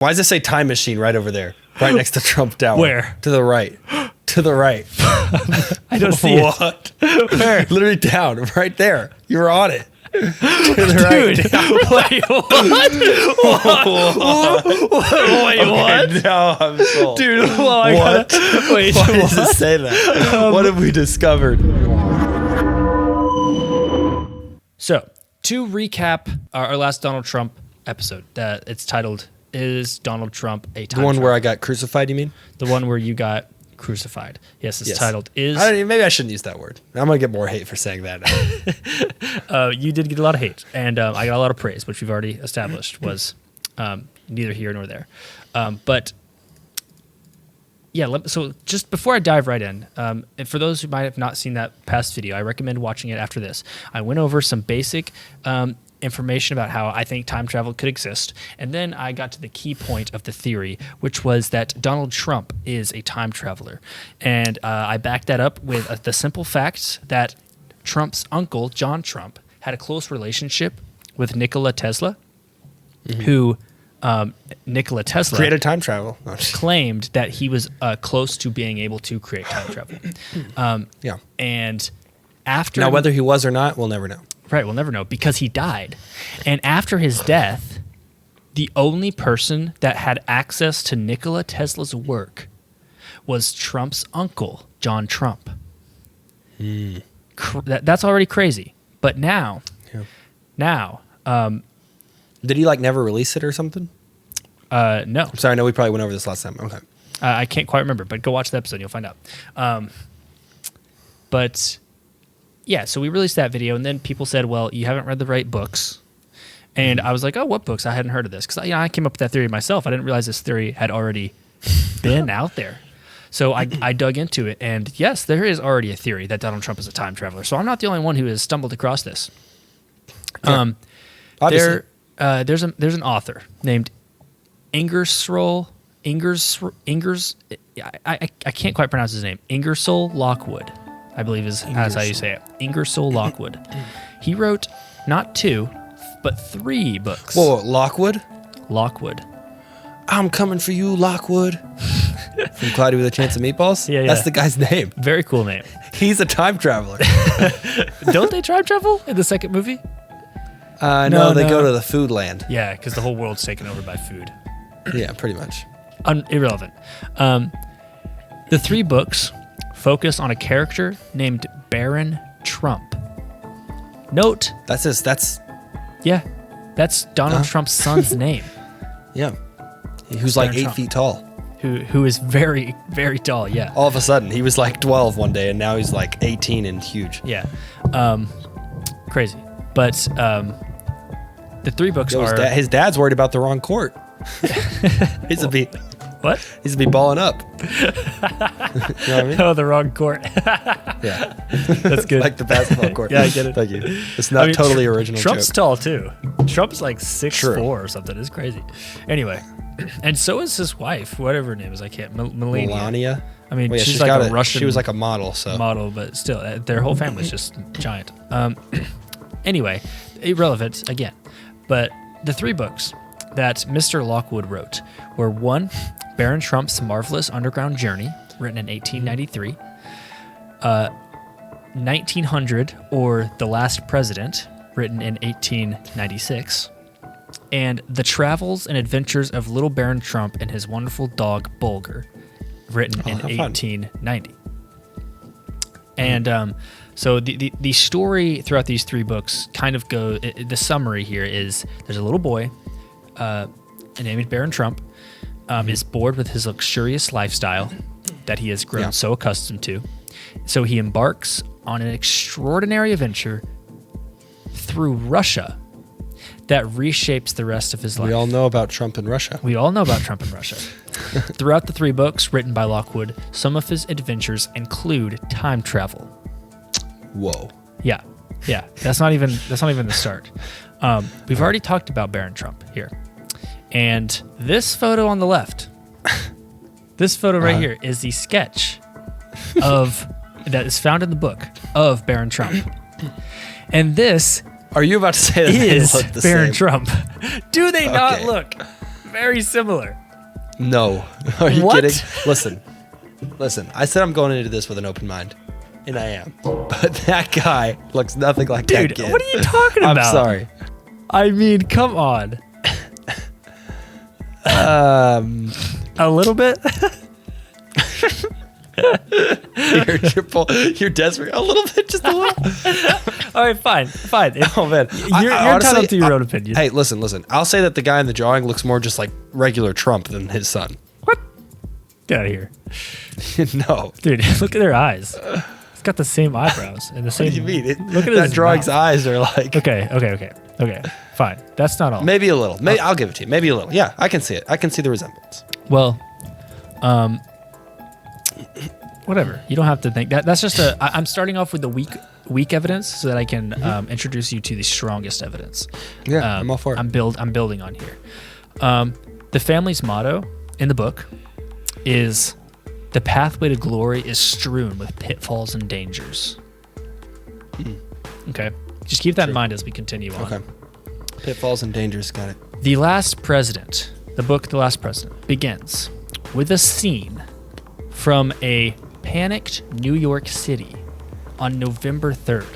Why does it say time machine right over there? Right next to Trump Tower. Where? To the right. To the right. I don't see it. What? Where? Literally down. Right there. You were on it. To the right. Dude, wait, what? Wait, what? Now I'm sold. Dude, well, I What? gotta, wait, Why does what? it say that? What have we discovered? So, to recap our last Donald Trump episode, that it's titled, Is Donald Trump a Time The one Traveler? where I got crucified, you mean? The one where you got crucified. Yes, it's titled, Is... Maybe I shouldn't use that word. I'm going to get more hate for saying that now. You did get a lot of hate, and I got a lot of praise, which we've already established was neither here nor there. But yeah, so just before I dive right in, and for those who might have not seen that past video, I recommend watching it after this. I went over some basic information about how I think time travel could exist, and then I got to the key point of the theory, which was that Donald Trump is a time traveler. And I backed that up with the simple fact that Trump's uncle, John Trump, had a close relationship with Nikola Tesla, who Nikola Tesla Created time travel. claimed that he was close to being able to create time travel. Yeah. And after... Now, whether he was or not, we'll never know. Right, we'll never know because he died. And after his death, the only person that had access to Nikola Tesla's work was Trump's uncle, John Trump. That's already crazy. But now, Did he never release it or something? no. I'm sorry, I know we probably went over this last time. Okay. I can't quite remember, but go watch the episode, you'll find out. But yeah, so we released that video, and then people said, well, you haven't read the right books. And I was like, oh, what books? I hadn't heard of this. Because I came up with that theory myself. I didn't realize this theory had already been out there. So I dug into it, and yes, there is already a theory that Donald Trump is a time traveler. So I'm not the only one who has stumbled across this. Yeah. Obviously. There's an author named Ingersoll. I can't quite pronounce his name. Ingersoll Lockwood, I believe is how you say it. Ingersoll Lockwood. He wrote not 2, but 3 books. Whoa, Lockwood? Lockwood. I'm coming for you, Lockwood. From Cloudy with a Chance of Meatballs? Yeah. That's the guy's name. Very cool name. He's a time traveler. Don't they time travel in the second movie? No, they go to the food land. Yeah, because the whole world's taken over by food. Yeah, pretty much. Irrelevant. The 3 books focus on a character named Barron Trump. Note. That's Donald Trump's son's name. Yeah. Who's like Barron 8 Trump. feet tall. Who is very, very tall, yeah. All of a sudden, he was 12 one day, and now he's 18 and huge. Yeah. Crazy. But the 3 books are... His dad's worried about the wrong court. He's a What? He's gonna be balling up. You know what I mean? Oh, the wrong court. Yeah. That's good. Like the basketball court. Yeah, I get it. Thank you. It's not totally original Trump's joke. tall, too. Trump's 6'4" True. or something. It's crazy. Anyway. And so is his wife, whatever her name is. I can't... Melania. I mean, Well, yeah, she's she's like got a Russian... She was like a model, so... model, but still, their whole family's just giant. Anyway, irrelevant again. But the 3 books that Mr. Lockwood wrote were 1, Barron Trump's Marvelous Underground Journey, written in 1893, 1900, or The Last President, written in 1896, and The Travels and Adventures of Little Barron Trump and His Wonderful Dog Bulger, written in 1890. And so the story throughout these 3 books kind of the summary here is there's a little boy named Barron Trump, is bored with his luxurious lifestyle that he has grown so accustomed to. So he embarks on an extraordinary adventure through Russia that reshapes the rest of his life. We all know about Trump in Russia. Throughout the 3 books written by Lockwood, some of his adventures include time travel. Whoa. Yeah. That's not even the start. We've already talked about Barron Trump here. And this photo on the left, this photo right here is the sketch that is found in the book of Barron Trump. And this Are you about to say that is they look the Barron same? Trump. Do they not look very similar. No. Are you What? kidding? Listen. I said I'm going into this with an open mind. And I am. But that guy looks nothing like that Dude, kid. what are you talking about? I'm sorry. I mean, come on. A little bit? You're desperate. A little bit, just a little. All right, fine. Oh, man. You're entitled to your own opinion. Hey, listen. I'll say that the guy in the drawing looks more just like regular Trump than his son. What? Get out of here. No. Dude, look at their eyes. It's got the same eyebrows and the same. What do you mean? Look at that his drawing's mouth. eyes are like. Okay. Fine. That's not all. Maybe a little. Maybe I'll give it to you. Maybe a little. Yeah, I can see it. I can see the resemblance. Well, whatever. You don't have to think that. That's just I'm starting off with the weak evidence so that I can introduce you to the strongest evidence. Yeah, I'm all for it. I'm building on here. The family's motto in the book is, "The pathway to glory is strewn with pitfalls and dangers." Okay, just keep that in mind as we continue on. Okay. Pitfalls and dangers. Got it. The Last President, the book The Last President, begins with a scene from a panicked New York City on November 3rd.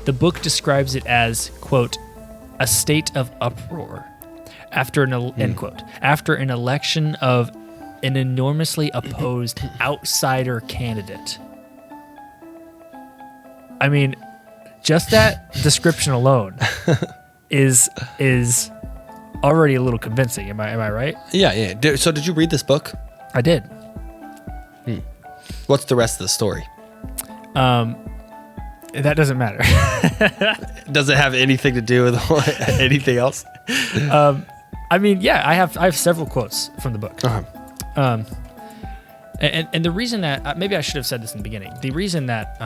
The book describes it as, quote, "a state of uproar after end quote, after an election of an enormously opposed outsider candidate." I mean, just that description alone is already a little convincing. Am I right? Yeah. So did you read this book? I did. What's the rest of the story? That doesn't matter. Does it have anything to do with anything else? I mean, yeah, I have several quotes from the book. Uh-huh. And the reason that maybe I should have said this in the beginning. The reason that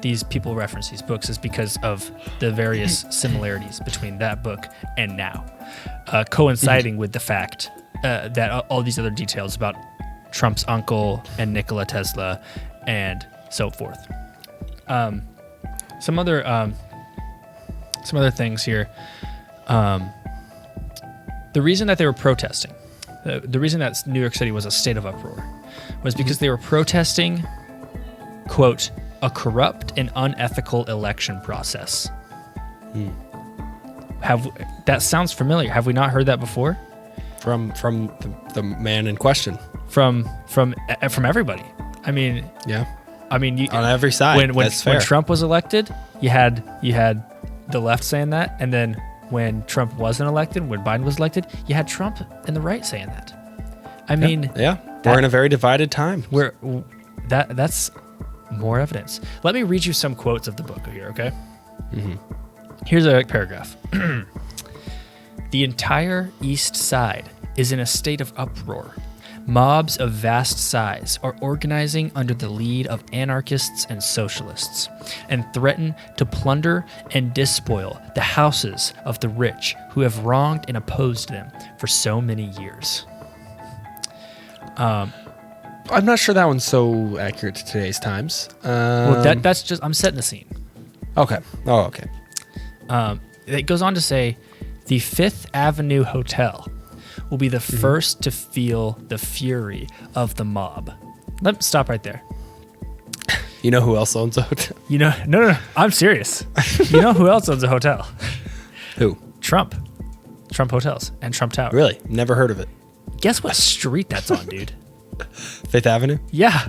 these people reference these books is because of the various similarities between that book and now, coinciding with the fact that all these other details about Trump's uncle and Nikola Tesla and so forth. Some other things here. The reason that they were protesting, the reason that New York City was a state of uproar, was because they were protesting, quote, "a corrupt and unethical election process." That sounds familiar. Have we not heard that before? From the man in question. From everybody. I mean, Yeah. you, On every side. That's fair. when Trump was elected, you had the left saying that, and then when Trump wasn't elected, when Biden was elected, you had Trump and the right saying that. I mean, Yeah. We're in a very divided time. That's more evidence. Let me read you some quotes of the book here, okay? Here's a paragraph. "The entire East Side is in a state of uproar. Mobs of vast size are organizing under the lead of anarchists and socialists and threaten to plunder and despoil the houses of the rich who have wronged and opposed them for so many years." I'm not sure that one's so accurate to today's times. Well, that's just, I'm setting the scene. Okay. Oh, okay. It goes on to say, "The Fifth Avenue Hotel will be the first to feel the fury of the mob." Let's stop right there. You know who else owns a hotel? You know, no, I'm serious. You know who else owns a hotel? Who? Trump. Trump Hotels and Trump Tower. Really? Never heard of it. Guess what street that's on, dude? Fifth Avenue? Yeah.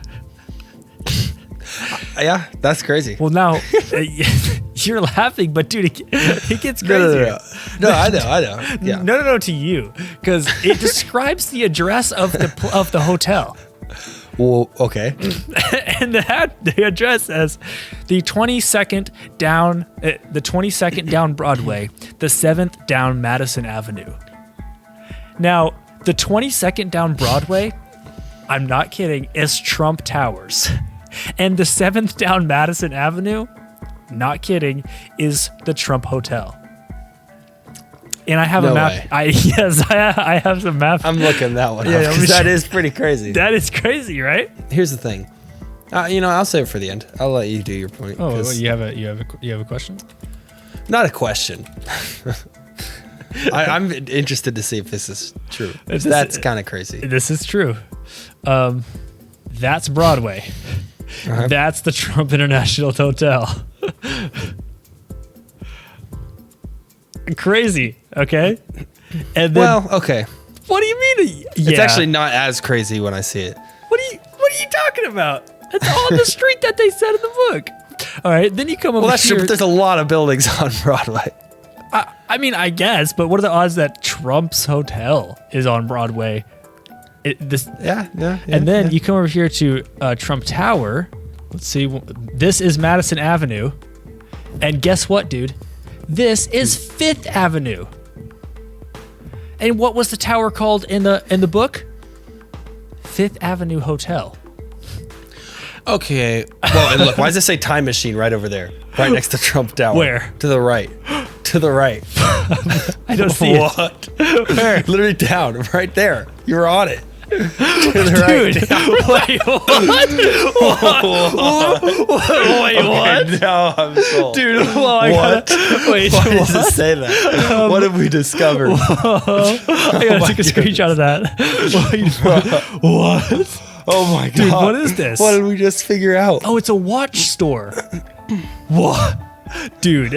Yeah, that's crazy. Well, now you're laughing, but dude, it gets crazier. No, I know. Yeah. No, to you, because it describes the address of the hotel. Well, okay. And the address says the 22nd down Broadway, the 7th down Madison Avenue. Now, the 22nd down Broadway, I'm not kidding, is Trump Towers. And the 7th down Madison Avenue, not kidding, is the Trump Hotel. And I have a map. Way. I have some map. I'm looking that one up, Yeah, 'cause that is pretty crazy. That is crazy, right? Here's the thing. I'll save it for the end. I'll let you do your point. Oh, you have a question? Not a question. I'm interested to see if this is true. That's kind of crazy. This is true. That's Broadway. Uh-huh. That's the Trump International Hotel. Crazy, okay? And then, okay. What do you mean? It's actually not as crazy when I see it. What are you talking about? It's on the street that they said in the book. All right, then you come over that's here. true, but there's a lot of buildings on Broadway. I mean, I guess, but what are the odds that Trump's hotel is on Broadway? Yeah. And then you come over here to Trump Tower. Let's see. This is Madison Avenue. And guess what, dude? This is Fifth Avenue. And what was the tower called in the book? Fifth Avenue Hotel. Okay. Well, and look, why does it say time machine right over there? Right next to Trump Tower. Where? To the right. To the right. I don't see it. What? Where? Literally down. Right there. You're on it. To the Dude, right. wait, what? Wait, what? Okay, now I'm sold. Dude, well, I gotta, wait, Why does what? it say that? What have we discovered? I gotta take a screenshot of that. What? Oh my god. Dude, what is this? What did we just figure out? Oh, it's a watch store. What? Dude.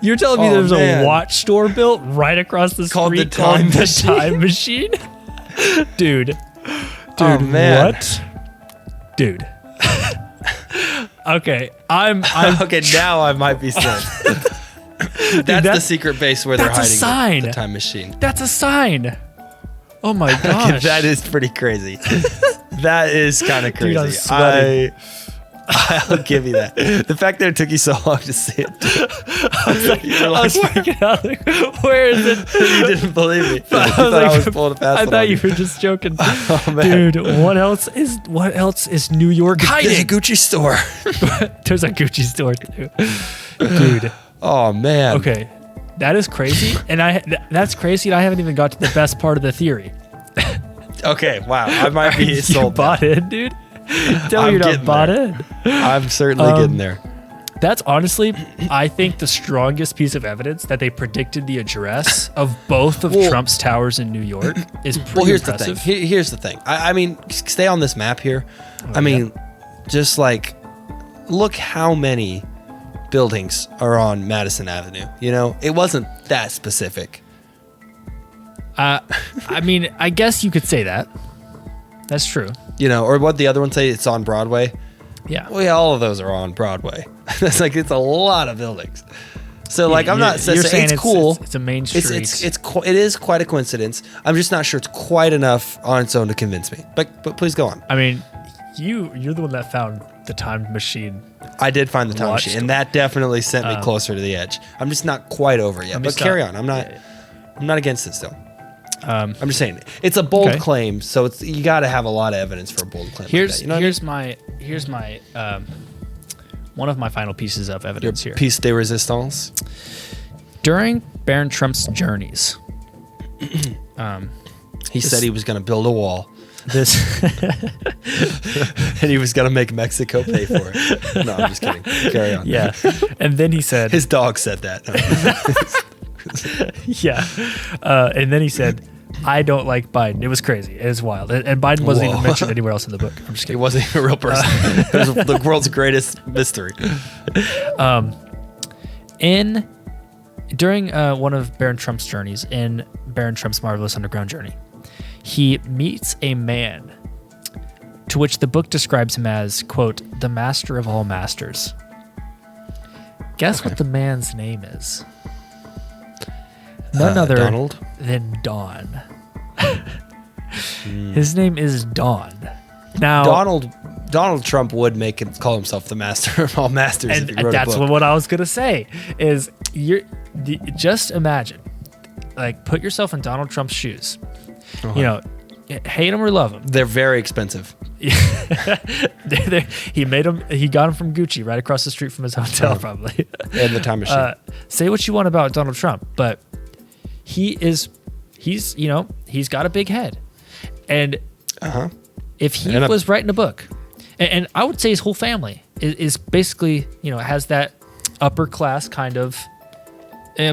You're telling me there's a watch store built right across the Called street the Time called Machine? the Time Machine? Dude. Oh, man. What? Dude. Okay, I'm Okay, now I might be sick. That's the secret base where they're that's a hiding sign. the time machine. That's a sign. Oh my Okay, gosh. that is pretty crazy. That is kind of crazy. Dude, I'm sweating. I'll give you that. The fact that it took you so long to see it. I was freaking out. Like, where is it? You didn't believe me. You thought I was pulling a fast I one thought on you were just joking. Oh, man. Dude, what else is New York There's a hiding? Gucci store. There's a Gucci store too. Dude. Oh man. Okay. That is crazy. And that's crazy, and I haven't even got to the best part of the theory. Okay. Wow. I might be You sold. bought in, dude? Tell me I'm you're not getting bought there. in. I'm certainly getting there. That's honestly, I think, the strongest piece of evidence that they predicted the address of both of Trump's towers in New York is pretty Well, here's impressive. the thing. Here's the thing. I mean, stay on this map here. I mean, just like, look how many buildings are on Madison Avenue. You know, it wasn't that specific. I mean, I guess you could say that. That's true. You know, or what the other one say? It's on Broadway. Yeah. Well, yeah, all of those are on Broadway. It's like it's a lot of buildings. So like, I'm not You're saying it's cool. It's a main street. It is quite a coincidence. I'm just not sure it's quite enough on its own to convince me. But please go on. I mean, you're the one that found the time machine. I did find the time Watched machine, and that definitely sent me closer to the edge. I'm just not quite over it yet. But carry on. I'm not against it still. I'm just saying it's a bold claim, so you got to have a lot of evidence for a bold claim. Here's like that, you know here's my one of my final pieces of evidence here. Piece de resistance. During Barron Trump's journeys, He said he was going to build a wall, this and he was going to make Mexico pay for it. No, I'm just kidding. Carry on. yeah, and then he said His dog said that. yeah, and then he said, I don't like Biden. It was crazy. It was wild. And Biden wasn't even mentioned anywhere else in the book. I'm just He kidding. wasn't even a real person. It was the world's greatest mystery. During one of Barron Trump's journeys, in Barron Trump's Marvelous Underground Journey, he meets a man to which the book describes him as, quote, the master of all masters. Guess what the man's name is? None other Donald? than Don. His name is Don. Now, Donald Trump would call himself the master of all masters if he and wrote that's a book. what I was gonna say. Is just imagine, like, put yourself in Donald Trump's shoes. Uh-huh. You know, hate him or love him. They're very expensive. He got him from Gucci right across the street from his hotel, probably. And the time machine. Say what you want about Donald Trump, but he's got a big head, and if he was writing a book, and I would say his whole family is basically, has that upper class kind of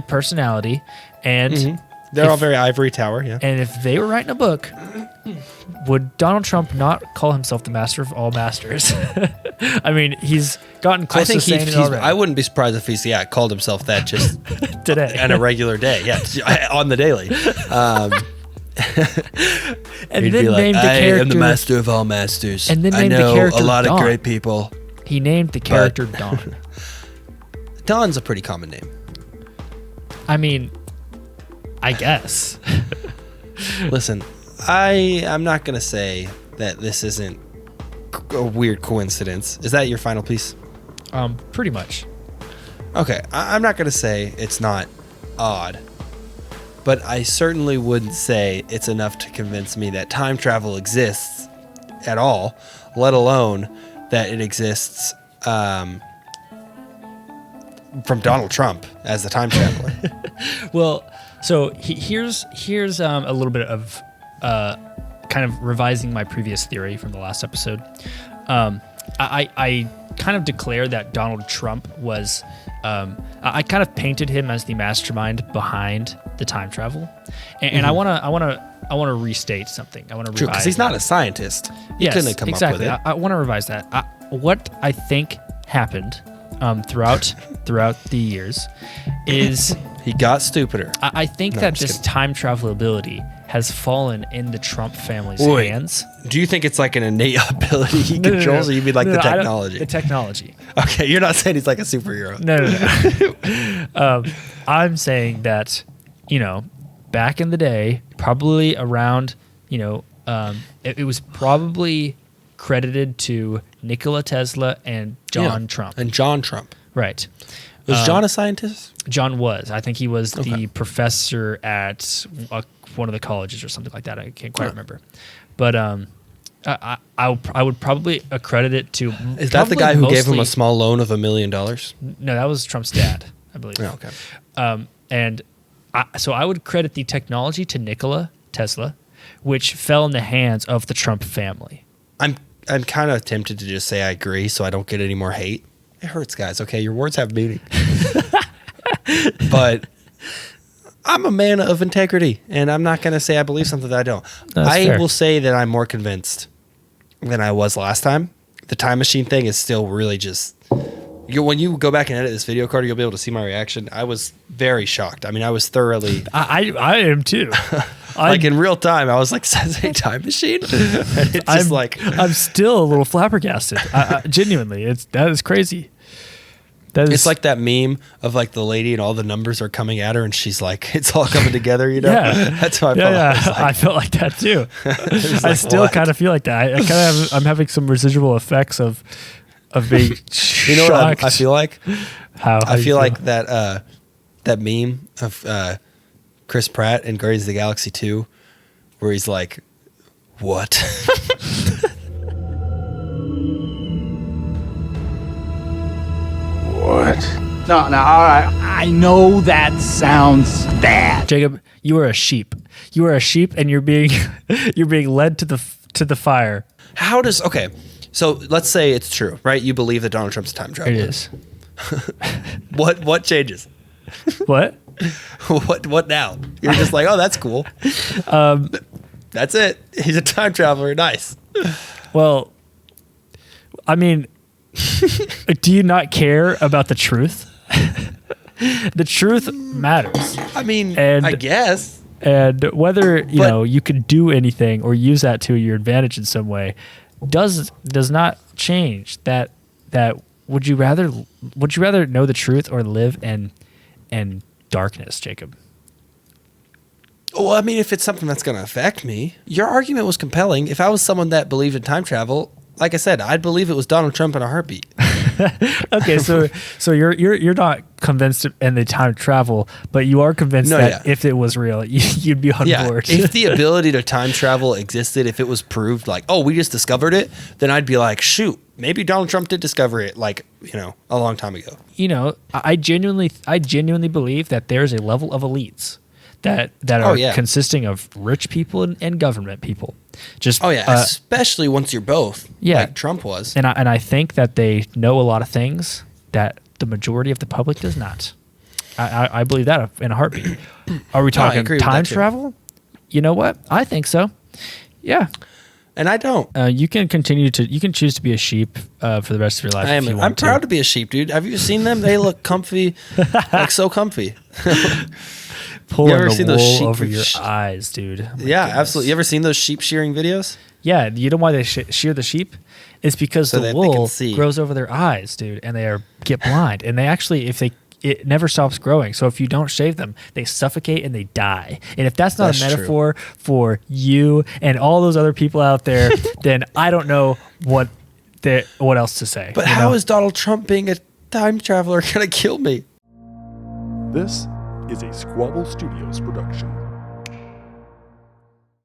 personality, And they're all very ivory tower. Yeah. and if they were writing a book, would Donald Trump not call himself the master of all masters? I mean, he's gotten close to saying it already. I wouldn't be surprised if he's called himself that just today on a regular day. Yeah, on the daily. And He'd then be like, named the I character. am the master of all masters. And then I named the know character a lot Don. of great people. He named the character Don. Don's a pretty common name. I mean, I guess. Listen, I'm not gonna say that this isn't a weird coincidence. Is that your final piece? Pretty much. Okay, I'm not gonna say it's not odd, but I certainly wouldn't say it's enough to convince me that time travel exists at all, let alone that it exists from Donald Trump as the time traveler. Well, so here's a little bit of kind of revising my previous theory from the last episode. I kind of declared that Donald Trump was. I kind of painted him as the mastermind behind the time travel, and I want to restate something. I want to True, revise because he's not a scientist. He Yes, couldn't have come exactly. up with it. I want to revise that. What I think happened throughout the years is He got stupider. I think No, that I'm just this kidding. time travel ability has fallen in the Trump family's Wait. hands. Do you think it's like an innate ability he No, no, controls, no. or you mean like No, the no, I don't- technology? The technology. Okay, you're not saying he's like a superhero. No. I'm saying that, back in the day, probably around, it was probably credited to Nikola Tesla and John Yeah. Trump. And John Trump. Right. Was John a scientist? John was. I think he was Okay. the professor at one of the colleges or something like that. I can't quite remember. But I would probably accredit it to. Is that the probably guy who gave him a mostly- small loan of $1 million? No, that was Trump's dad, I believe. Oh, okay. So I would credit the technology to Nikola Tesla, which fell in the hands of the Trump family. I'm kind of tempted to just say I agree so I don't get any more hate. It hurts, guys. Okay, your words have meaning. But I'm a man of integrity, and I'm not going to say I believe something that I don't. That's I fair. will say that I'm more convinced than I was last time. The time machine thing is still really just... when you go back and edit this video, Carter, you'll be able to see my reaction. I was very shocked. I mean, I was thoroughly... I am too. like in real time, I was like, says a time machine? And it's just I'm still a little flabbergasted. Genuinely, that is crazy. It's like that meme of like the lady and all the numbers are coming at her and she's like, it's all coming together, Yeah. That's how I felt. I felt like that too. was I like, still what? kind of feel like that. I'm having some residual effects of being You know what shocked. I feel like? How I you feel like that meme of Chris Pratt in Guardians of the Galaxy 2 where he's like, what? What? No, all right. I know that sounds bad. Jacob, you are a sheep. You are a sheep, and you're being led to the fire. How does... Okay, so let's say it's true, right? You believe that Donald Trump's a time traveler. It is. What changes? What? What now? You're just like, oh, that's cool. That's it. He's a time traveler. Nice. Well, I mean, do you not care about the truth? The truth matters. I mean, And- I guess. And whether But- you can do anything or use that to your advantage in some way does not change that would you rather know the truth or live in darkness, Jacob? Well, I mean, if it's something that's going to affect me, your argument was compelling. If I was someone that believed in time travel, like I said, I'd believe it was Donald Trump in a heartbeat. Okay, so you're not convinced in the time travel, but you are convinced No, that yeah. if it was real, you'd be on board. If the ability to time travel existed, if it was proved like, oh, we just discovered it, then I'd be like, shoot, maybe Donald Trump did discover it, like, a long time ago. I genuinely believe that there's a level of elites that are consisting of rich people and government people. Just especially once you're both, like Trump was. and I think that they know a lot of things that the majority of the public does not. I believe that in a heartbeat. Are we I talking agree with time that too. travel? You know what? I think so. Yeah. And I don't. You can choose to be a sheep for the rest of your life. I am. if you want I'm proud to be a sheep, dude. Have you seen them? They look comfy, like so comfy. Pulling ever the seen wool those sheep over your eyes, dude. Oh my Yeah, goodness. absolutely. You ever seen those sheep shearing videos? Yeah, you know why they shear the sheep? It's because So the that they can wool see. grows over their eyes, dude, and they get blind. And they actually, it never stops growing. So if you don't shave them, they suffocate and they die. And if that's not That's a true. metaphor for you and all those other people out there, then I don't know what else to say. But you how know? is Donald Trump being a time traveler gonna kill me? This is a Squabble Studios production.